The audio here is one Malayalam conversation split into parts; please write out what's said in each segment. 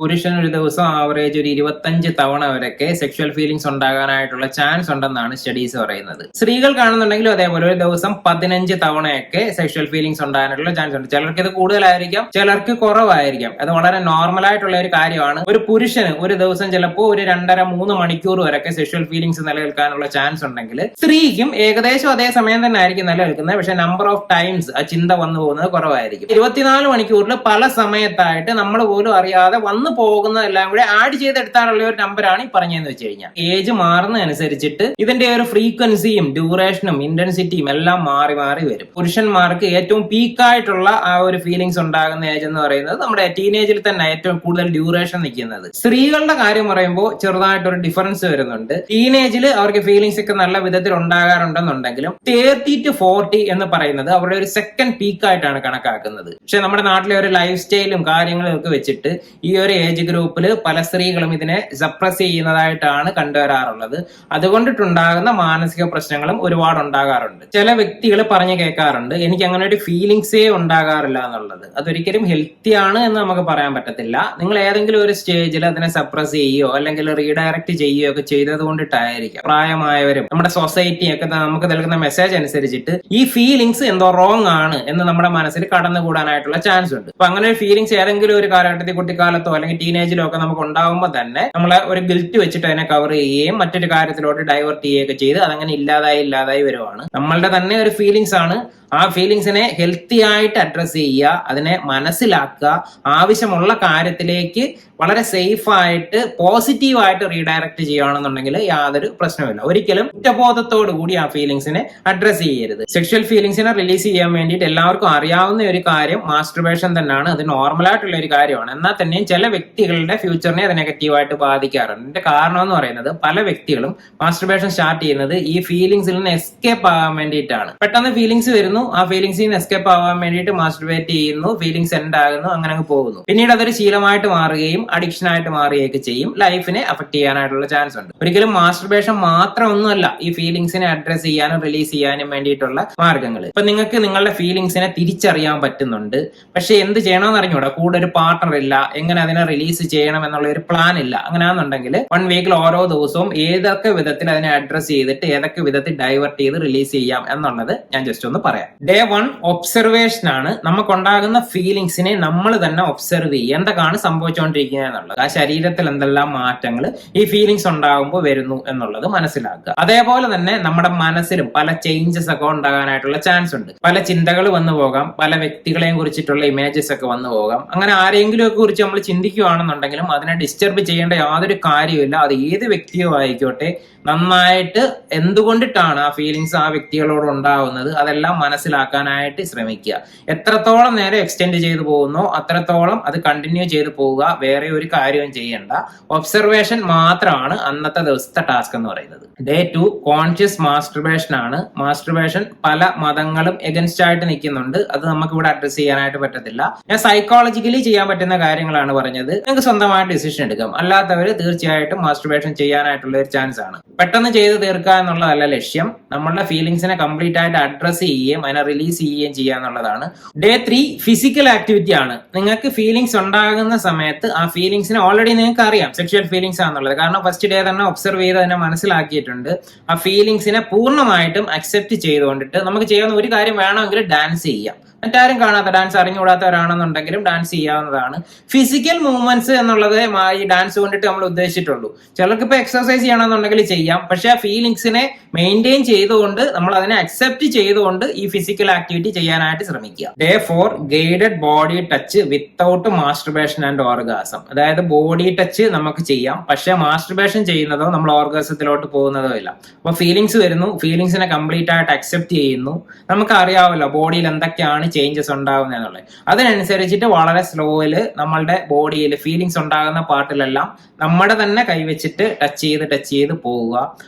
പുരുഷൻ ഒരു ദിവസം ആവറേജ് ഒരു 25 തവണ വരെയൊക്കെ സെക്ഷൽ ഫീലിംഗ്സ് ഉണ്ടാകാനായിട്ടുള്ള ചാൻസ് ഉണ്ടെന്നാണ് സ്റ്റഡീസ് പറയുന്നത്. സ്ത്രീകൾ കാണുന്നുണ്ടെങ്കിലും അതേപോലെ ഒരു ദിവസം 15 തവണയൊക്കെ സെക്ഷൽ ഫീലിംഗ്സ് ഉണ്ടാകാനുള്ള ചാൻസ് ഉണ്ട്. ചിലർക്ക് ഇത് കൂടുതലായിരിക്കാം, ചിലർക്ക് കുറവായിരിക്കാം. അത് വളരെ നോർമൽ ആയിട്ടുള്ള ഒരു കാര്യമാണ്. ഒരു പുരുഷന് ഒരു ദിവസം ചിലപ്പോൾ ഒരു 2.5-3 മണിക്കൂർ വരെയൊക്കെ സെക്ഷൽ ഫീലിംഗ്സ് നിലനിൽക്കാനുള്ള ചാൻസ് ഉണ്ടെങ്കിൽ സ്ത്രീക്കും ഏകദേശം അതേ സമയം തന്നെ ആയിരിക്കും നിലനിൽക്കുന്നത്. പക്ഷെ നമ്പർ ഓഫ് ടൈംസ് ആ ചിന്ത വന്നു പോകുന്നത് കുറവായിരിക്കും. 24 മണിക്കൂറിൽ പല സമയത്തായിട്ട് നമ്മൾ പോലും അറിയാതെ വന്നു പോകുന്നതെല്ലാം കൂടെ ആഡ് ചെയ്തെടുത്താനുള്ള ഒരു നമ്പറാണ് ഈ പറഞ്ഞതെന്ന് വെച്ച് കഴിഞ്ഞാൽ, ഏജ് മാറുന്നതനുസരിച്ചിട്ട് ഇതിന്റെ ഒരു ഫ്രീക്വൻസിയും ഡ്യൂറേഷനും ഇന്റൻസിറ്റിയും എല്ലാം മാറി മാറി വരും. പുരുഷന്മാർക്ക് ഏറ്റവും പീക്കായിട്ടുള്ള ആ ഒരു ഫീലിംഗ്സ് ഉണ്ടാകുന്ന ഏജ് എന്ന് പറയുന്നത് നമ്മുടെ ടീനേജിൽ തന്നെ ഏറ്റവും കൂടുതൽ ഡ്യൂറേഷൻ നിൽക്കുന്നത്. സ്ത്രീകളുടെ കാര്യം പറയുമ്പോൾ ചെറുതായിട്ടൊരു ഡിഫറൻസ് വരുന്നുണ്ട്. ടീനേജിൽ അവർക്ക് ഫീലിംഗ്സ് ഒക്കെ നല്ല വിധത്തിൽ ഉണ്ടാകാറുണ്ടെന്നുണ്ടെങ്കിലും 30 to 40 എന്ന് പറയുന്നത് അവരുടെ ഒരു സെക്കൻഡ് പീക്കായിട്ടാണ് കണക്കാക്കുന്നത്. പക്ഷെ നമ്മുടെ നാട്ടിലെ ഒരു ലൈഫ് സ്റ്റൈലും കാര്യങ്ങളും ഒക്കെ വെച്ചിട്ട് ഈ ഒരു ഏജ് ഗ്രൂപ്പിൽ പല സ്ത്രീകളും ഇതിനെ സപ്രസ് ചെയ്യുന്നതായിട്ടാണ് കണ്ടുവരാറുള്ളത്. അതുകൊണ്ടിട്ടുണ്ടാകുന്ന മാനസിക പ്രശ്നങ്ങളും ഒരുപാട് ഉണ്ടാകാറുണ്ട്. ചില വ്യക്തികൾ പറഞ്ഞു കേൾക്കാറുണ്ട്, എനിക്ക് അങ്ങനെ ഒരു ഫീലിങ്സേ ഉണ്ടാകാറില്ല എന്നുള്ളത്. അതൊരിക്കലും ഹെൽത്തി ആണ് എന്ന് നമുക്ക് പറയാൻ പറ്റത്തില്ല. നിങ്ങൾ ഏതെങ്കിലും ഒരു സ്റ്റേജിൽ അതിനെ സപ്രസ് ചെയ്യുകയോ അല്ലെങ്കിൽ റീഡയറക്ട് ചെയ്യുകയോ ഒക്കെ ചെയ്തത് കൊണ്ടിട്ടായിരിക്കാം. പ്രായമായവരും നമ്മുടെ സൊസൈറ്റിയൊക്കെ നമുക്ക് നൽകുന്ന മെസ്സേജ് അനുസരിച്ചിട്ട് ഈ ഫീലിങ്സ് എന്തോ റോങ് ആണ് എന്ന് നമ്മുടെ മനസ്സിൽ കടന്നുകൂടാനായിട്ടുള്ള ചാൻസ് ഉണ്ട്. അപ്പൊ അങ്ങനെ ഒരു ഫീലിങ്സ് ഏതെങ്കിലും ഒരു കാലഘട്ടത്തിൽ കുട്ടിക്കാലത്തോ അല്ലെങ്കിൽ ടീനേജിലോ ഒക്കെ നമുക്ക് ഉണ്ടാകുമ്പോൾ തന്നെ നമ്മളെ ഒരു ഗിൽറ്റ് വെച്ചിട്ട് അതിനെ കവർ ചെയ്യുകയും മറ്റൊരു കാര്യത്തിലോട്ട് ഡൈവേർട്ട് ചെയ്യുകയൊക്കെ ചെയ്ത് അതങ്ങനെ ഇല്ലാതായി വരുവാണ്. നമ്മളുടെ തന്നെ ഒരു ഫീലിങ്സ് ആണ്. ആ ഫീലിങ്സിനെ ഹെൽത്തി ആയിട്ട് അഡ്രസ് ചെയ്യുക, അതിനെ മനസ്സിലാക്കുക, ആവശ്യമുള്ള കാര്യത്തിലേക്ക് വളരെ സേഫ് ആയിട്ട് പോസിറ്റീവായിട്ട് റീഡയറക്ട് ചെയ്യുകയാണെന്നുണ്ടെങ്കിൽ യാതൊരു പ്രശ്നമില്ല. ഒരിക്കലും കുറ്റബോധത്തോടു കൂടി ആ ഫീലിങ്സിനെ അഡ്രസ് ചെയ്യരുത്. സെക്ഷൽ ഫീലിങ്സിനെ റിലീസ് ചെയ്യാൻ വേണ്ടിയിട്ട് എല്ലാവർക്കും അറിയാവുന്ന ഒരു കാര്യം മാസ്റ്റർബേഷൻ തന്നെയാണ്. അത് നോർമൽ ആയിട്ടുള്ള ഒരു കാര്യമാണ്. എന്നാൽ തന്നെയും ചില വ്യക്തികളുടെ ഫ്യൂച്ചറിനെ അത് നെഗറ്റീവായിട്ട് ബാധിക്കാറുണ്ട്. ഇതിന്റെ കാരണം എന്ന് പറയുന്നത് പല വ്യക്തികളും മാസ്റ്റർബേഷൻ സ്റ്റാർട്ട് ചെയ്യുന്നത് ഈ ഫീലിങ്സിൽ നിന്ന് എസ്കേപ്പ് ആകാൻ വേണ്ടിയിട്ടാണ്. പെട്ടെന്ന് ഫീലിങ്സ് വരുന്നു, ആ ഫീലിങ്സിൽ നിന്ന് എസ്കേപ്പ് ആവാൻ വേണ്ടിയിട്ട് മാസ്റ്റർബേറ്റ് ചെയ്യുന്നു, ഫീലിങ്സ് എൻഡ് ആകുന്നു, അങ്ങനെ അങ്ങ് പോകുന്നു. പിന്നീട് അതൊരു ശീലമായിട്ട് മാറുകയും അഡിക്ഷൻ ആയിട്ട് മാറുകയൊക്കെ ചെയ്യും. ലൈഫിനെ അഫക്ട് ചെയ്യാനായിട്ടുള്ള ചാൻസ് ഉണ്ട്. ഒരിക്കലും മാസ്റ്റർബേഷൻ മാത്രമൊന്നുമല്ല ഈ ഫീലിങ്സിനെ അഡ്രസ് ചെയ്യാനും റിലീസ് ചെയ്യാനും വേണ്ടിയിട്ടുള്ള മാർഗങ്ങൾ. ഇപ്പൊ നിങ്ങൾക്ക് നിങ്ങളുടെ ഫീലിങ്സിനെ തിരിച്ചറിയാൻ പറ്റുന്നുണ്ട്, പക്ഷെ എന്ത് ചെയ്യണമെന്ന് അറിഞ്ഞൂടാ, കൂടെ ഒരു പാർട്ണർ ഇല്ല, എങ്ങനെ അതിനെ റിലീസ് ചെയ്യണം എന്നുള്ള ഒരു പ്ലാൻ ഇല്ല. അങ്ങനെയാണെന്നുണ്ടെങ്കിൽ 1 വീക്കിൽ ഓരോ ദിവസവും ഏതൊക്കെ വിധത്തിൽ അതിനെ അഡ്രസ് ചെയ്തിട്ട് ഏതൊക്കെ വിധത്തിൽ ഡൈവേർട്ട് ചെയ്ത് റിലീസ് ചെയ്യാം എന്നുള്ളത് ഞാൻ ജസ്റ്റ് ഒന്ന് പറയാം. ഡേ 1 ഒബ്സർവേഷൻ ആണ്. നമുക്കുണ്ടാകുന്ന ഫീലിങ്സിനെ നമ്മൾ തന്നെ ഒബ്സർവ് ചെയ്യുക, എന്തൊക്കെയാണ് സംഭവിച്ചുകൊണ്ടിരിക്കുന്നത് എന്നുള്ളത്. ആ ശരീരത്തിൽ എന്തെല്ലാം മാറ്റങ്ങൾ ഈ ഫീലിങ്സ് ഉണ്ടാകുമ്പോൾ വരുന്നു എന്നുള്ളത് മനസ്സിലാക്കുക. അതേപോലെ തന്നെ നമ്മുടെ മനസ്സിലും പല ചേഞ്ചസ് ഒക്കെ ഉണ്ടാകാനായിട്ടുള്ള ചാൻസ് ഉണ്ട്. പല ചിന്തകൾ വന്നു പോകാം, പല വ്യക്തികളെയും കുറിച്ചിട്ടുള്ള ഇമേജസ് ഒക്കെ വന്നു പോകാം. അങ്ങനെ ആരെങ്കിലും ഒക്കെ കുറിച്ച് നമ്മൾ ചിന്തിക്കുകയാണെന്നുണ്ടെങ്കിലും അതിനെ ഡിസ്റ്റർബ് ചെയ്യേണ്ട യാതൊരു കാര്യമില്ല. അത് ഏത് വ്യക്തിയോ ആയിക്കോട്ടെ, നന്നായിട്ട് എന്തുകൊണ്ടിട്ടാണ് ആ ഫീലിങ്സ് ആ വ്യക്തികളോട് ഉണ്ടാവുന്നത് അതെല്ലാം മനസ്സിലാക്കാനായിട്ട് ശ്രമിക്കുക. എത്രത്തോളം നേരം എക്സ്റ്റെൻഡ് ചെയ്തു പോകുന്നോ അത്രത്തോളം അത് കണ്ടിന്യൂ ചെയ്തു പോവുക. വേറെ ഒരു കാര്യവും ചെയ്യണ്ട. ഒബ്സർവേഷൻ മാത്രമാണ് അന്നത്തെ ദിവസത്തെ ടാസ്ക് എന്ന് പറയുന്നത്. ഡേ 2 കോൺഷ്യസ് മാസ്റ്റർബേഷൻ ആണ്. മാസ്റ്റർബേഷൻ പല മതങ്ങളും എഗൻസ്റ്റ് ആയിട്ട് നിൽക്കുന്നുണ്ട്. അത് നമുക്ക് ഇവിടെ അഡ്രസ് ചെയ്യാനായിട്ട് പറ്റത്തില്ല. ഞാൻ സൈക്കോളജിക്കലി ചെയ്യാൻ പറ്റുന്ന കാര്യങ്ങളാണ് പറഞ്ഞത്. നിങ്ങൾക്ക് സ്വന്തമായിട്ട് ഡിസിഷൻ എടുക്കാം. അല്ലാത്തവർ തീർച്ചയായിട്ടും മാസ്റ്റർബേഷൻ ചെയ്യാനായിട്ടുള്ള ഒരു ചാൻസ് ആണ്. പെട്ടെന്ന് ചെയ്ത് തീർക്കുക എന്നുള്ളതല്ല ലക്ഷ്യം. നമ്മളുടെ ഫീലിങ്സിനെ കംപ്ലീറ്റ് ആയിട്ട് അഡ്രസ് ചെയ്യുകയും അതിനെ റിലീസ് ചെയ്യുകയും ചെയ്യുക എന്നുള്ളതാണ്. ഡേ 3 ഫിസിക്കൽ ആക്ടിവിറ്റി ആണ്. നിങ്ങൾക്ക് ഫീലിങ്സ് ഉണ്ടാകുന്ന സമയത്ത് ആ ഫീലിങ്സിനെ ഓൾറെഡി നിങ്ങൾക്ക് അറിയാം സെക്ഷൽ ഫീലിങ്സ് ആണെന്നുള്ളത്. കാരണം ഫസ്റ്റ് ഡേ തന്നെ ഒബ്സർവ് ചെയ്ത് അതിനെ മനസ്സിലാക്കിയിട്ടുണ്ട്. ആ ഫീലിങ്സിനെ പൂർണ്ണമായിട്ടും അക്സെപ്റ്റ് ചെയ്തുകൊണ്ടിട്ട് നമുക്ക് ചെയ്യാവുന്ന ഒരു കാര്യം വേണമെങ്കിൽ ഡാൻസ് ചെയ്യാം. മറ്റാരും കാണാത്ത, ഡാൻസ് അറിഞ്ഞുകൂടാത്തവരാണെന്നുണ്ടെങ്കിലും ഡാൻസ് ചെയ്യാവുന്നതാണ്. ഫിസിക്കൽ മൂവ്മെന്റ്സ് എന്നുള്ളത് ഈ ഡാൻസ് കൊണ്ടിട്ട് നമ്മൾ ഉദ്ദേശിച്ചിട്ടുള്ളൂ. ചിലർക്ക് ഇപ്പൊ എക്സർസൈസ് ചെയ്യണമെന്നുണ്ടെങ്കിൽ ചെയ്യാം. പക്ഷെ ആ ഫീലിങ്സിനെ മെയിൻറ്റെയിൻ ചെയ്തുകൊണ്ട് നമ്മൾ അതിനെ അക്സെപ്റ്റ് ചെയ്തുകൊണ്ട് ഈ ഫിസിക്കൽ ആക്ടിവിറ്റി ചെയ്യാനായിട്ട് ശ്രമിക്കുക. Day 4 guided body touch without masturbation and orgasm. അതായത് ബോഡി ടച്ച് നമുക്ക് ചെയ്യാം, പക്ഷെ മാസ്റ്റർബേഷൻ ചെയ്യുന്നതോ നമ്മൾ ഓർഗാസത്തിലോട്ട് പോകുന്നതോ ഇല്ല. അപ്പൊ ഫീലിങ്സ് വരുന്നു, ഫീലിങ്സിനെ കംപ്ലീറ്റ് ആയിട്ട് അക്സെപ്റ്റ് ചെയ്യുന്നു. നമുക്ക് അറിയാമല്ലോ ബോഡിയിൽ എന്തൊക്കെയാണ് ചേഞ്ചസ് ഉണ്ടാകുന്നത് എന്നുള്ളത്. അതിനനുസരിച്ചിട്ട് വളരെ സ്ലോയില് നമ്മളുടെ ബോഡിയിൽ ഫീലിങ്സ് ഉണ്ടാകുന്ന പാർട്ടിലെല്ലാം നമ്മുടെ തന്നെ കൈവച്ചിട്ട് ടച്ച് ചെയ്ത് പോവുക.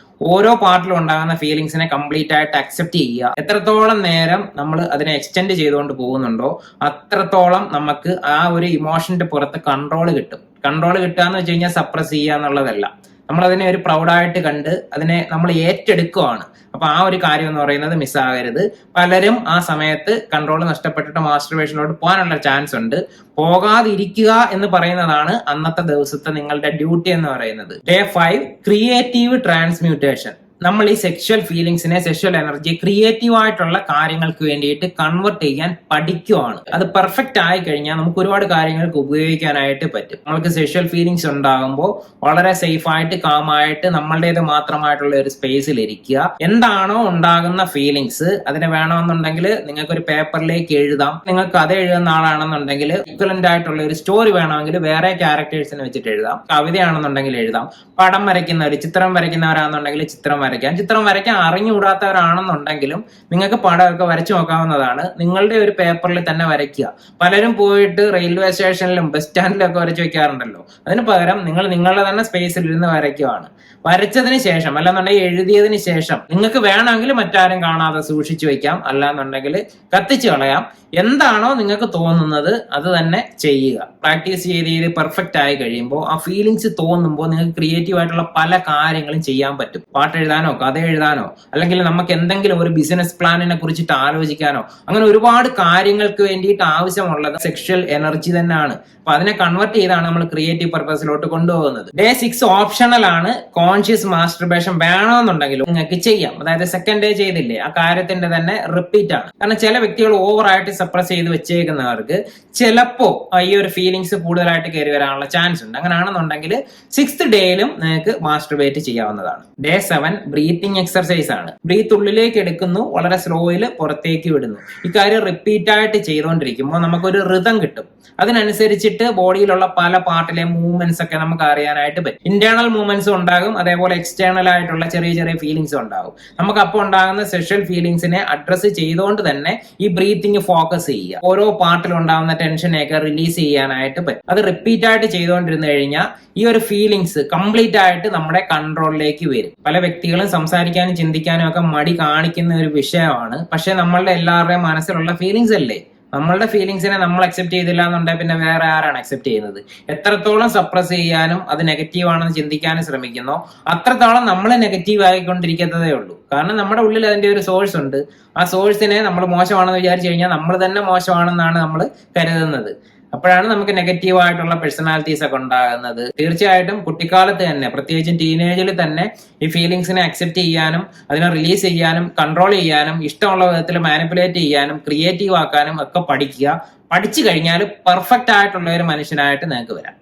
ഓരോ പാർട്ടിലും ഉണ്ടാകുന്ന ഫീലിങ്സിനെ കംപ്ലീറ്റ് ആയിട്ട് അക്സെപ്റ്റ് ചെയ്യുക. എത്രത്തോളം നേരം നമ്മൾ അതിനെ എക്സ്റ്റെൻഡ് ചെയ്തുകൊണ്ട് പോകുന്നുണ്ടോ അത്രത്തോളം നമുക്ക് ആ ഒരു ഇമോഷന്റെ പുറത്ത് കൺട്രോൾ കിട്ടും. കൺട്രോൾ കിട്ടുക എന്ന് വെച്ച് കഴിഞ്ഞാൽ സപ്രസ് ചെയ്യുക എന്നുള്ളതല്ല. നമ്മൾ അതിനെ ഒരു പ്രൗഡായിട്ട് കണ്ട് അതിനെ നമ്മൾ ഏറ്റെടുക്കുകയാണ്. അപ്പൊ ആ ഒരു കാര്യം എന്ന് പറയുന്നത് മിസ്സാകരുത്. പലരും ആ സമയത്ത് കൺട്രോൾ നഷ്ടപ്പെട്ടിട്ട് മാസ്റ്റർബേഷനിലോട്ട് പോകാനുള്ള ചാൻസ് ഉണ്ട്. പോകാതിരിക്കുക എന്ന് പറയുന്നതാണ് അന്നത്തെ ദിവസത്തെ നിങ്ങളുടെ ഡ്യൂട്ടി എന്ന് പറയുന്നത്. Day 5 creative transmutation. നമ്മൾ ഈ സെക്ഷൽ ഫീലിങ്സിനെ, സെക്ഷൽ എനർജി ക്രിയേറ്റീവ് ആയിട്ടുള്ള കാര്യങ്ങൾക്ക് വേണ്ടിയിട്ട് കൺവെർട്ട് ചെയ്യാൻ പഠിക്കുവാണ്. അത് പെർഫെക്റ്റ് ആയി കഴിഞ്ഞാൽ നമുക്ക് ഒരുപാട് കാര്യങ്ങൾക്ക് ഉപയോഗിക്കാനായിട്ട് പറ്റും. നമുക്ക് സെക്ഷൽ ഫീലിങ്സ് ഉണ്ടാകുമ്പോൾ വളരെ സേഫ് ആയിട്ട് കാമായിട്ട് നമ്മളുടേത് മാത്രമായിട്ടുള്ള ഒരു സ്പേസിൽ ഇരിക്കുക. എന്താണോ ഉണ്ടാകുന്ന ഫീലിങ്സ് അതിനെ വേണമെന്നുണ്ടെങ്കിൽ നിങ്ങൾക്ക് ഒരു പേപ്പറിലേക്ക് എഴുതാം. നിങ്ങൾക്ക് കഥ എഴുതുന്ന ആളാണെന്നുണ്ടെങ്കിൽ ഈക്വലന്റ് ആയിട്ടുള്ള ഒരു സ്റ്റോറി വേണമെങ്കിൽ വേറെ ക്യാരക്ടേഴ്സിനെ വെച്ചിട്ട് എഴുതാം. കവിതയാണെന്നുണ്ടെങ്കിൽ എഴുതാം. പടം വരയ്ക്കുന്നവർ, ചിത്രം വരയ്ക്കുന്നവരാണെന്നുണ്ടെങ്കിൽ ചിത്രം വരയ്ക്കാൻ അറിഞ്ഞുകൂടാത്തവരാണെന്നുണ്ടെങ്കിലും നിങ്ങൾക്ക് പടമൊക്കെ വരച്ചു നോക്കാവുന്നതാണ്. നിങ്ങളുടെ ഒരു പേപ്പറിൽ തന്നെ വരയ്ക്കുക. പലരും പോയിട്ട് റെയിൽവേ സ്റ്റേഷനിലും ബസ് സ്റ്റാൻഡിലും ഒക്കെ വരച്ചു വെക്കാറുണ്ടല്ലോ. അതിന് പകരം നിങ്ങൾ നിങ്ങളുടെ തന്നെ സ്പേസിൽ ഇരുന്ന് വരയ്ക്കുവാണ്. വരച്ചതിന് ശേഷം അല്ലാന്നുണ്ടെങ്കിൽ എഴുതിയതിന് ശേഷം നിങ്ങൾക്ക് വേണമെങ്കിൽ മറ്റാരും കാണാതെ സൂക്ഷിച്ചു വെക്കാം, അല്ലാന്നുണ്ടെങ്കിൽ കത്തിച്ചു കളയാം. എന്താണോ നിങ്ങൾക്ക് തോന്നുന്നത് അത് തന്നെ ചെയ്യുക. പ്രാക്ടീസ് ചെയ്ത് പെർഫെക്റ്റ് ആയി കഴിയുമ്പോൾ ആ ഫീലിങ്സ് തോന്നുമ്പോൾ നിങ്ങൾക്ക് ക്രിയേറ്റീവ് ആയിട്ടുള്ള പല കാര്യങ്ങളും ചെയ്യാൻ പറ്റും. പാട്ട് എഴുതാനോ കഥ എഴുതാനോ അല്ലെങ്കിൽ നമുക്ക് എന്തെങ്കിലും ഒരു ബിസിനസ് പ്ലാനിനെ കുറിച്ചിട്ട് ആലോചിക്കാനോ അങ്ങനെ ഒരുപാട് കാര്യങ്ങൾക്ക് വേണ്ടിയിട്ട് ആവശ്യമുള്ളത് സെക്ഷൽ എനർജി തന്നെയാണ്. അപ്പൊ അതിനെ കൺവെർട്ട് ചെയ്താണ് നമ്മൾ ക്രിയേറ്റീവ് പർപ്പസിലോട്ട് കൊണ്ടുപോകുന്നത്. ഡേ 6 ഓപ്ഷണൽ ആണ്. കോൺഷ്യസ് മാസ്റ്റർബേഷൻ വേണമെന്നുണ്ടെങ്കിലും നിങ്ങൾക്ക് ചെയ്യാം. അതായത് സെക്കൻഡ് ഡേ ചെയ്തില്ലേ ആ കാര്യത്തിന്റെ തന്നെ റിപ്പീറ്റ് ആണ്. കാരണം ചില വ്യക്തികൾ ഓവറായിട്ട് സപ്രസ് ചെയ്ത് വെച്ചേക്കുന്നവർക്ക് ചിലപ്പോ ഈ ഒരു ഫീലിങ്സ് കൂടുതലായിട്ട് കയറി വരാനുള്ള ചാൻസ് ഉണ്ട്. അങ്ങനെയാണെന്നുണ്ടെങ്കിൽ 6th ഡേയിലും നിങ്ങൾക്ക് മാസ്റ്റർബേറ്റ് ചെയ്യാവുന്നതാണ്. ഡേ 7 ബ്രീത്തിങ് എക്സർസൈസ് ആണ്. ബ്രീത്ത് ഉള്ളിലേക്ക് എടുക്കുന്നു, വളരെ സ്ലോയിൽ പുറത്തേക്ക് വിടുന്നു. ഇക്കാര്യം റിപ്പീറ്റ് ആയിട്ട് ചെയ്തുകൊണ്ടിരിക്കുമ്പോൾ നമുക്കൊരു റിതം കിട്ടും. അതിനനുസരിച്ചിട്ട് ബോഡിയിലുള്ള പല പാർട്ടിലെ മൂവ്മെന്റ്സ് ഒക്കെ നമുക്ക് അറിയാനായിട്ട് പറ്റും. ഇന്റേണൽ മൂവ്മെന്റ്സും ഉണ്ടാകും, അതേപോലെ എക്സ്റ്റേണൽ ആയിട്ടുള്ള ചെറിയ ചെറിയ ഫീലിങ്സും ഉണ്ടാകും. നമുക്ക് അപ്പോൾ ഉണ്ടാകുന്ന സെക്ഷൽ ഫീലിങ്സിനെ അഡ്രസ് ചെയ്തുകൊണ്ട് തന്നെ ഈ ബ്രീത്തിങ് ഫോക്കസ് ചെയ്യുക. ഓരോ പാർട്ടിൽ ഉണ്ടാകുന്ന ടെൻഷനെയൊക്കെ റിലീസ് ചെയ്യാനായിട്ട് പറ്റും. അത് റിപ്പീറ്റ് ആയിട്ട് ചെയ്തുകൊണ്ടിരുന്നു കഴിഞ്ഞാൽ ഈ ഒരു ഫീലിങ്സ് കംപ്ലീറ്റ് ആയിട്ട് നമ്മുടെ കൺട്രോളിലേക്ക് വരും. പല വ്യക്തികളും സംസാരിക്കാനും ചിന്തിക്കാനും ഒക്കെ മടി കാണിക്കുന്ന ഒരു വിഷയമാണ്. പക്ഷെ നമ്മളുടെ എല്ലാവരുടെയും മനസ്സിലുള്ള ഫീലിങ്സ് അല്ലേ. നമ്മളുടെ ഫീലിങ്സിനെ നമ്മൾ അക്സെപ്റ്റ് ചെയ്തില്ല എന്നുണ്ടെങ്കിൽ പിന്നെ വേറെ ആരാണ് അക്സെപ്റ്റ് ചെയ്യുന്നത്? എത്രത്തോളം സപ്രസ് ചെയ്യാനും അത് നെഗറ്റീവ് ആണെന്ന് ചിന്തിക്കാനും ശ്രമിക്കുന്നോ അത്രത്തോളം നമ്മൾ നെഗറ്റീവ് ആയിക്കൊണ്ടിരിക്കുന്നതേ ഉള്ളൂ. കാരണം നമ്മുടെ ഉള്ളിൽ അതിന്റെ ഒരു സോഴ്സ് ഉണ്ട്. ആ സോഴ്സിനെ നമ്മൾ മോശമാണെന്ന് വിചാരിച്ചു കഴിഞ്ഞാൽ നമ്മൾ തന്നെ മോശമാണെന്നാണ് നമ്മൾ കരുതുന്നത്. അപ്പോഴാണ് നമുക്ക് നെഗറ്റീവ് ആയിട്ടുള്ള പേഴ്സണാലിറ്റീസ് ഒക്കെ ഉണ്ടാകുന്നത്. തീർച്ചയായിട്ടും കുട്ടിക്കാലത്ത് തന്നെ, പ്രത്യേകിച്ചും ടീനേജിൽ തന്നെ ഈ ഫീലിങ്സിനെ അക്സെപ്റ്റ് ചെയ്യാനും അതിനെ റിലീസ് ചെയ്യാനും കൺട്രോൾ ചെയ്യാനും ഇഷ്ടമുള്ള വിധത്തിൽ മാനിപ്പുലേറ്റ് ചെയ്യാനും ക്രിയേറ്റീവ് ആക്കാനും ഒക്കെ പഠിക്കുക. പഠിച്ചു കഴിഞ്ഞാൽ പെർഫെക്റ്റ് ആയിട്ടുള്ള ഒരു മനുഷ്യനായിട്ട് നിങ്ങൾക്ക് വരാം.